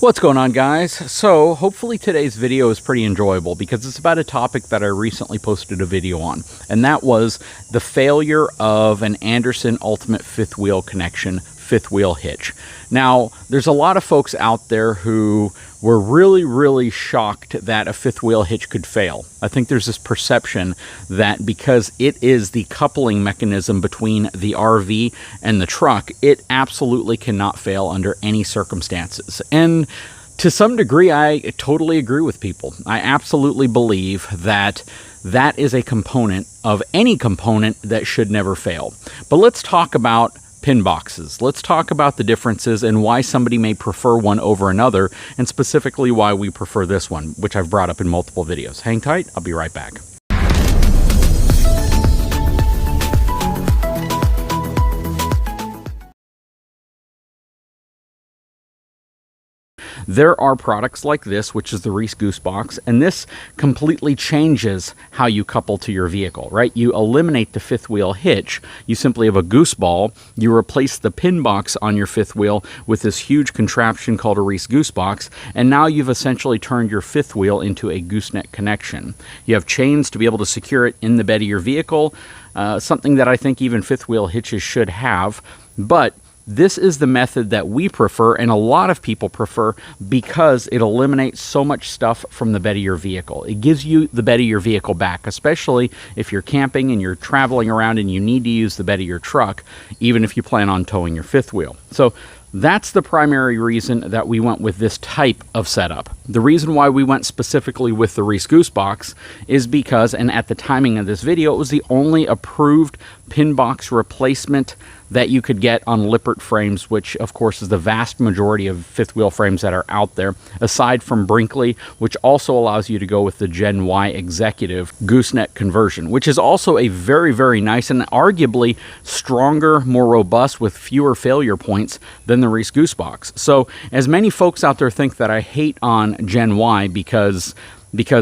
What's going on, guys? So hopefully today's video is pretty enjoyable because it's about a topic that I recently posted a video on, and that was the failure of an Andersen ultimate fifth wheel connection fifth wheel hitch. Now, there's a lot of folks out there who were really shocked that a fifth wheel hitch could fail. I think there's this perception that because it is the coupling mechanism between the RV and the truck, it absolutely cannot fail under any circumstances. And to some degree, I totally agree with people. I absolutely believe that that is a component of any component that should never fail. But let's talk about pin boxes. Let's talk about the differences and why somebody may prefer one over another, and specifically why we prefer this one, which I've brought up in multiple videos. Hang tight, I'll be right back. There are products like this, which is the Reese Goose Box, and this completely changes how you couple to your vehicle, right? You eliminate the fifth wheel hitch. You simply have a goose ball. You replace the pin box on your fifth wheel with this huge contraption called a Reese Goose Box, and now you've essentially turned your fifth wheel into a gooseneck connection. You have chains to be able to secure it in the bed of your vehicle, something that I think even fifth wheel hitches should have, but this is the method that we prefer, and a lot of people prefer, because it eliminates so much stuff from the bed of your vehicle. It gives you the bed of your vehicle back, especially if you're camping and you're traveling around and you need to use the bed of your truck, even if you plan on towing your fifth wheel. So that's the primary reason that we went with this type of setup. The reason why we went specifically with the Reese Goose Box is because, and at the timing of this video, it was the only approved pin box replacement that you could get on Lippert frames, which of course is the vast majority of fifth wheel frames that are out there, aside from Brinkley, which also allows you to go with the Gen Y Executive gooseneck conversion, which is also a very nice and arguably stronger, more robust, with fewer failure points than the Reese Goose Box. So as many folks out there think that I hate on Gen Y because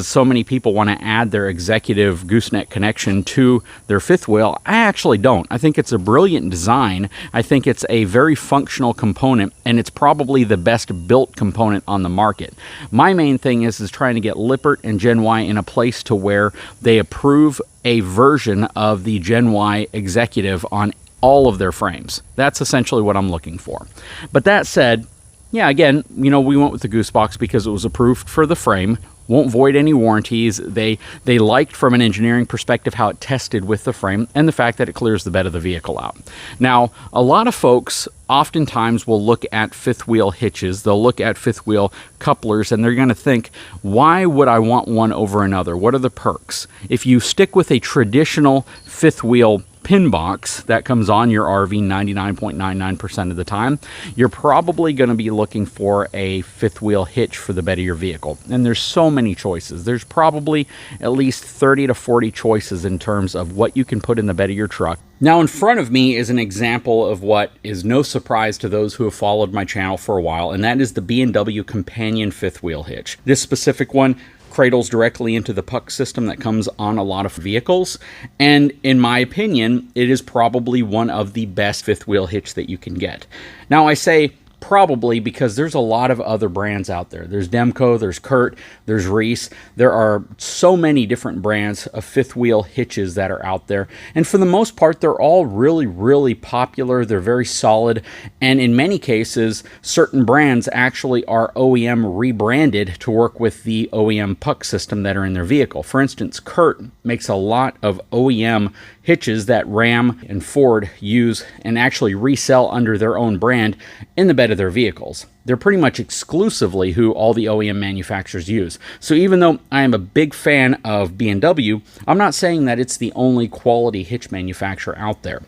so many people want to add their executive gooseneck connection to their fifth wheel, I actually don't. I think it's a brilliant design. I think it's a very functional component, and it's probably the best built component on the market. My main thing is trying to get Lippert and Gen Y in a place to where they approve a version of the Gen Y Executive on all of their frames. That's essentially what I'm looking for. But that said, yeah, again, you know, we went with the Goose Box because it was approved for the frame. Won't void any warranties. They liked, from an engineering perspective, how it tested with the frame and the fact that it clears the bed of the vehicle out. Now, a lot of folks oftentimes will look at fifth wheel hitches, they'll look at fifth wheel couplers, and they're going to think, why would I want one over another? What are the perks? If you stick with a traditional fifth wheel pin box that comes on your RV 99.99% of the time, you're probably going to be looking for a fifth wheel hitch for the bed of your vehicle. And there's so many choices. There's probably at least 30 to 40 choices in terms of what you can put in the bed of your truck. Now, in front of me is an example of what is no surprise to those who have followed my channel for a while, and that is the B&W Companion fifth wheel hitch. This specific one cradles directly into the puck system that comes on a lot of vehicles, and in my opinion, it is probably one of the best fifth wheel hitch that you can get. Now, I say probably because there's a lot of other brands out there. There's Demco, there's Kurt, there's Reese. There are so many different brands of fifth wheel hitches that are out there, and for the most part, they're all really popular. They're very solid, and in many cases, certain brands actually are OEM rebranded to work with the OEM puck system that are in their vehicle. For instance, Kurt makes a lot of OEM hitches that Ram and Ford use and actually resell under their own brand in the bed of their vehicles. They're pretty much exclusively who all the OEM manufacturers use. So even though I am a big fan of B&W, I'm not saying that it's the only quality hitch manufacturer out there.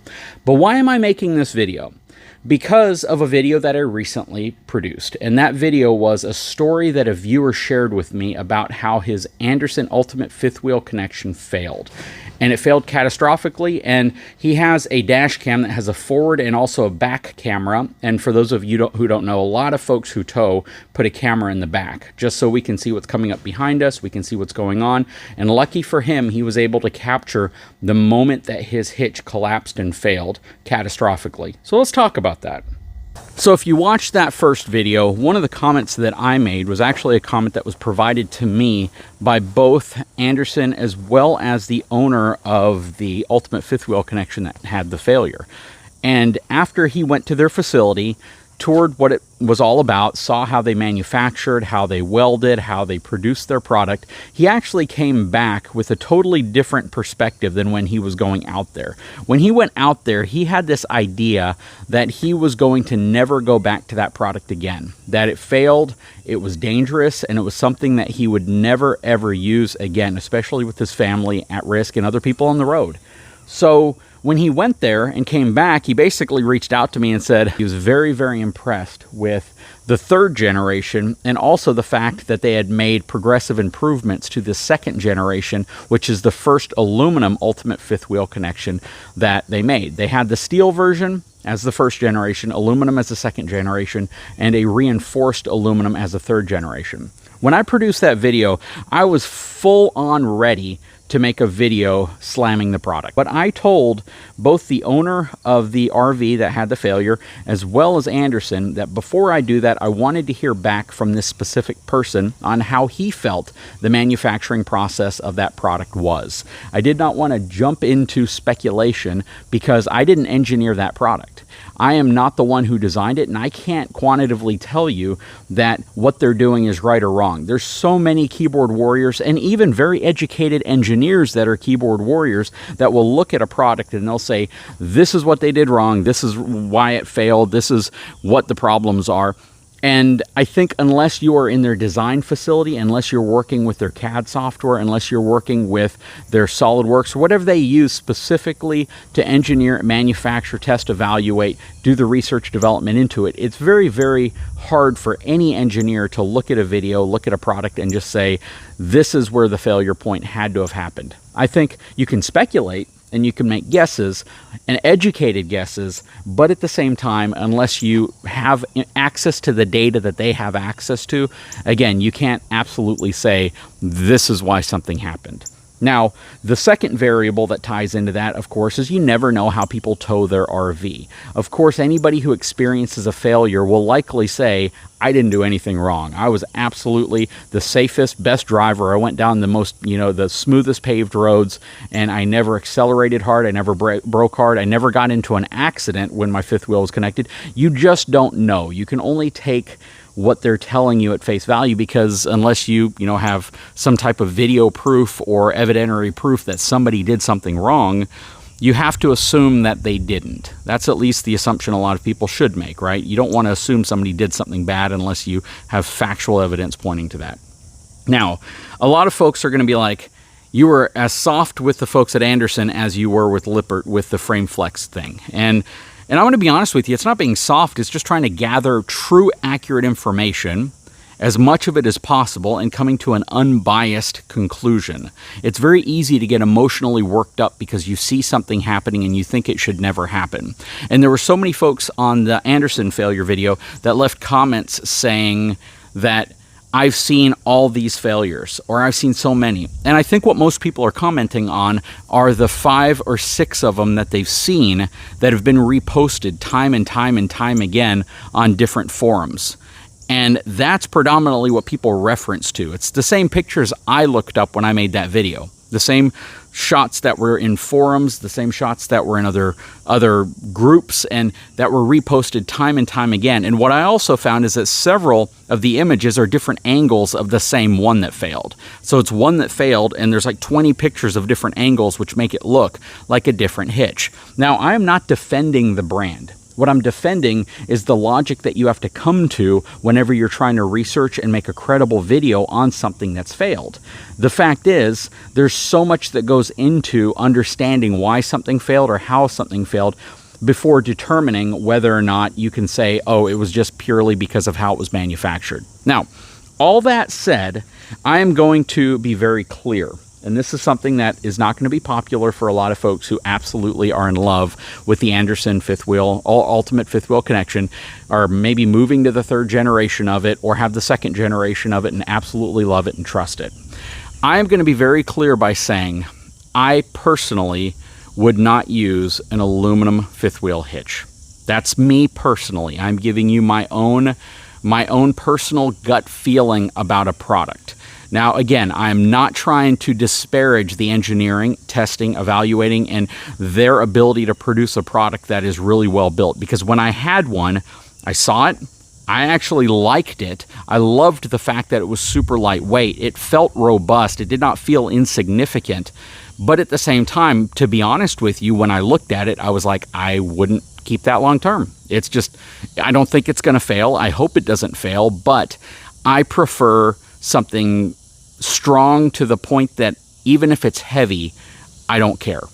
But why am I making this video? Because of a video that I recently produced, and that video was a story that a viewer shared with me about how his Andersen Ultimate fifth wheel connection failed. And it failed catastrophically, and he has a dash cam that has a forward and also a back camera. And for those of you who don't know, a lot of folks who tow put a camera in the back just so we can see what's coming up behind us, we can see what's going on. And lucky for him, he was able to capture the moment that his hitch collapsed and failed catastrophically. So let's talk about that. So if you watched that first video, one of the comments that I made was actually a comment that was provided to me by both Andersen as well as the owner of the ultimate fifth wheel connection that had the failure. And after he went to their facility, toured what it was all about, saw how they manufactured, how they welded, how they produced their product, he actually came back with a totally different perspective than when he was going out there. When he went out there, he had this idea that he was going to never go back to that product again, that it failed, it was dangerous, and it was something that he would never ever use again, especially with his family at risk and other people on the road. So when he went there and came back, he basically reached out to me and said he was very, very impressed with the third generation, and also the fact that they had made progressive improvements to the second generation, which is the first aluminum ultimate fifth wheel connection that they made. They had the steel version as the first generation, aluminum as the second generation, and a reinforced aluminum as the third generation. When I produced that video, I was full on ready to make a video slamming the product. But I told both the owner of the RV that had the failure as well as Andersen that before I do that, I wanted to hear back from this specific person on how he felt the manufacturing process of that product was. I did not want to jump into speculation because I didn't engineer that product. I am not the one who designed it, and I can't quantitatively tell you that what they're doing is right or wrong. There's so many keyboard warriors and even very educated engineers that are keyboard warriors that will look at a product and they'll say, this is what they did wrong, this is why it failed, this is what the problems are. And I think unless you are in their design facility, unless you're working with their CAD software, unless you're working with their SolidWorks, or whatever they use specifically to engineer, manufacture, test, evaluate, do the research development into it, it's very, very hard for any engineer to look at a video, look at a product, and just say, this is where the failure point had to have happened. I think you can speculate and you can make guesses and educated guesses, but at the same time, unless you have access to the data that they have access to, again, you can't absolutely say this is why something happened. Now, the second variable that ties into that, of course, is you never know how people tow their RV. Of course, anybody who experiences a failure will likely say, I didn't do anything wrong. I was absolutely the safest, best driver. I went down the most, the smoothest paved roads, and I never accelerated hard. I never broke hard. I never got into an accident when my fifth wheel was connected. You just don't know. You can only take what they're telling you at face value, because unless you have some type of video proof or evidentiary proof that somebody did something wrong, you have to assume that they didn't. That's at least the assumption a lot of people should make, right? You don't want to assume somebody did something bad unless you have factual evidence pointing to that. Now, a lot of folks are going to be like, you were as soft with the folks at Andersen as you were with Lippert with the frame flex thing. And I'm going to be honest with you, it's not being soft, it's just trying to gather true, accurate information, as much of it as possible, and coming to an unbiased conclusion. It's very easy to get emotionally worked up because you see something happening and you think it should never happen. And there were so many folks on the Andersen failure video that left comments saying that I've seen all these failures, or I've seen so many. And I think what most people are commenting on are the 5 or 6 of them that they've seen that have been reposted time and time and time again on different forums. And that's predominantly what people reference to. It's the same pictures I looked up when I made that video. The same shots that were in forums, the same shots that were in other groups, and that were reposted time and time again. And what I also found is that several of the images are different angles of the same one that failed. So it's one that failed, and there's like 20 pictures of different angles which make it look like a different hitch. Now, I am not defending the brand. What I'm defending is the logic that you have to come to whenever you're trying to research and make a credible video on something that's failed. The fact is, there's so much that goes into understanding why something failed or how something failed before determining whether or not you can say, oh, it was just purely because of how it was manufactured. Now, all that said, I am going to be very clear. And this is something that is not going to be popular for a lot of folks who absolutely are in love with the Andersen fifth wheel, ultimate fifth wheel connection, or maybe moving to the 3rd generation of it, or have the 2nd generation of it and absolutely love it and trust it. I am going to be very clear by saying I personally would not use an aluminum fifth wheel hitch. That's me personally. I'm giving you my own personal gut feeling about a product. Now, again, I'm not trying to disparage the engineering, testing, evaluating, and their ability to produce a product that is really well built. Because when I had one, I saw it, I actually liked it. I loved the fact that it was super lightweight. It felt robust. It did not feel insignificant. But at the same time, to be honest with you, when I looked at it, I was like, I wouldn't keep that long term. It's just, I don't think it's going to fail. I hope it doesn't fail, but I prefer something strong to the point that even if it's heavy, I don't care.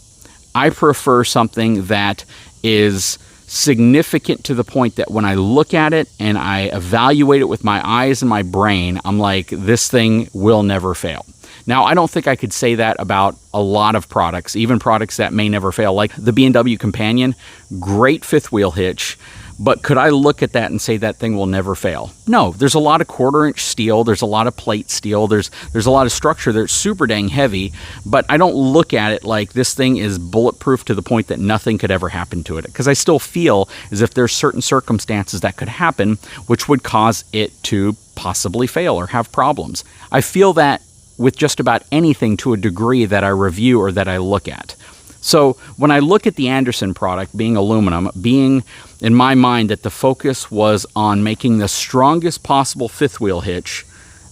I prefer something that is significant to the point that when I look at it and I evaluate it with my eyes and my brain, I'm like, this thing will never fail. Now, I don't think I could say that about a lot of products, even products that may never fail, like the B&W Companion, great fifth wheel hitch, but could I look at that and say that thing will never fail? No, there's a lot of 1/4-inch steel, there's a lot of plate steel, there's a lot of structure that's super dang heavy, but I don't look at it like this thing is bulletproof to the point that nothing could ever happen to it, because I still feel as if there's certain circumstances that could happen which would cause it to possibly fail or have problems. I feel that with just about anything to a degree that I review or that I look at. So when I look at the Andersen product being aluminum, being in my mind that the focus was on making the strongest possible fifth wheel hitch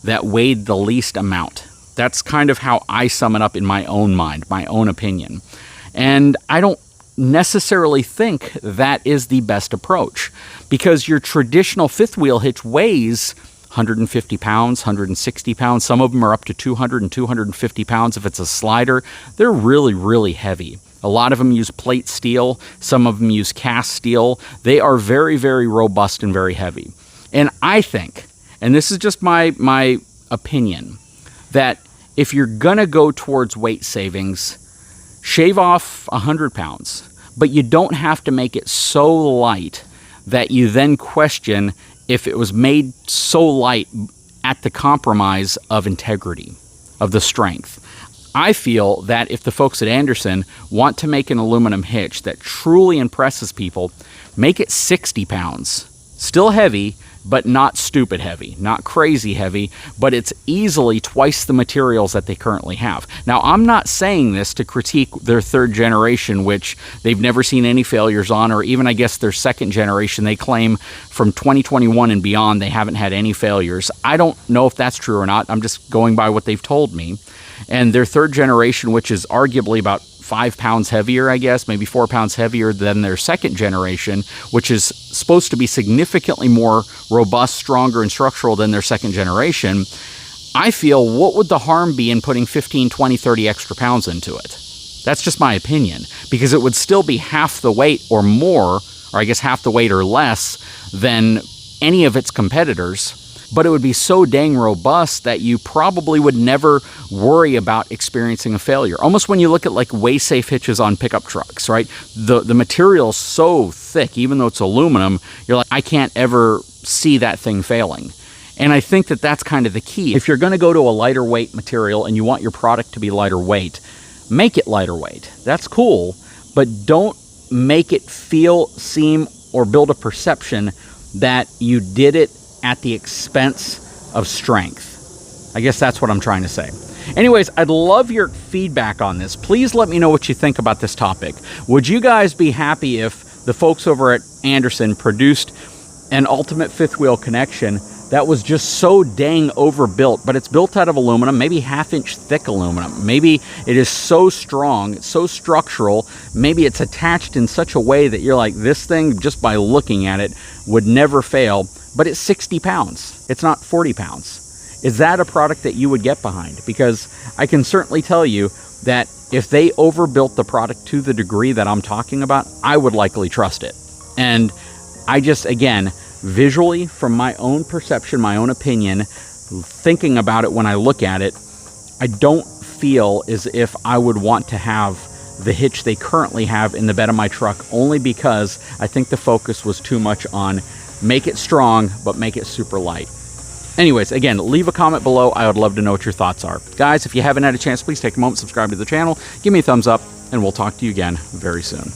that weighed the least amount. That's kind of how I sum it up in my own mind, my own opinion. And I don't necessarily think that is the best approach, because your traditional fifth wheel hitch weighs 150 pounds, 160 pounds. Some of them are up to 200 and 250 pounds. If it's a slider, they're really, really heavy. A lot of them use plate steel. Some of them use cast steel. They are very, very robust and very heavy. And I think, and this is just my opinion, that if you're going to go towards weight savings, shave off 100 pounds, but you don't have to make it so light that you then question if it was made so light at the compromise of integrity, of the strength. I feel that if the folks at Andersen want to make an aluminum hitch that truly impresses people, make it 60 pounds. Still heavy, but not stupid heavy, not crazy heavy, but it's easily twice the materials that they currently have. Now, I'm not saying this to critique their third generation, which they've never seen any failures on, or even, I guess, their second generation. They claim from 2021 and beyond they haven't had any failures. I don't know if that's true or not. I'm just going by what they've told me. And their third generation, which is arguably about 5 pounds heavier, I guess, maybe 4 pounds heavier than their second generation, which is supposed to be significantly more robust, stronger, and structural than their second generation. I feel, what would the harm be in putting 15, 20, 30 extra pounds into it? That's just my opinion, because it would still be half the weight or more, or I guess half the weight or less than any of its competitors. But it would be so dang robust that you probably would never worry about experiencing a failure. Almost when you look at like weigh-safe hitches on pickup trucks, right? The material is so thick, even though it's aluminum, you're like, I can't ever see that thing failing. And I think that that's kind of the key. If you're going to go to a lighter weight material and you want your product to be lighter weight, make it lighter weight. That's cool, but don't make it feel, seem, or build a perception that you did it at the expense of strength. I guess that's what I'm trying to say. Anyways, I'd love your feedback on this. Please let me know what you think about this topic. Would you guys be happy if the folks over at Andersen produced an ultimate fifth wheel connection that was just so dang overbuilt, but it's built out of aluminum, maybe 1/2 inch thick aluminum. Maybe it is so strong, it's so structural, maybe it's attached in such a way that you're like, this thing, just by looking at it, would never fail, but it's 60 pounds. It's not 40 pounds. Is that a product that you would get behind? Because I can certainly tell you that if they overbuilt the product to the degree that I'm talking about, I would likely trust it. And I just, again, visually, from my own perception, my own opinion, thinking about it when I look at it, I don't feel as if I would want to have the hitch they currently have in the bed of my truck, only because I think the focus was too much on make it strong, but make it super light. Anyways, again, leave a comment below. I would love to know what your thoughts are. Guys, if you haven't had a chance, please take a moment, subscribe to the channel, give me a thumbs up, and we'll talk to you again very soon.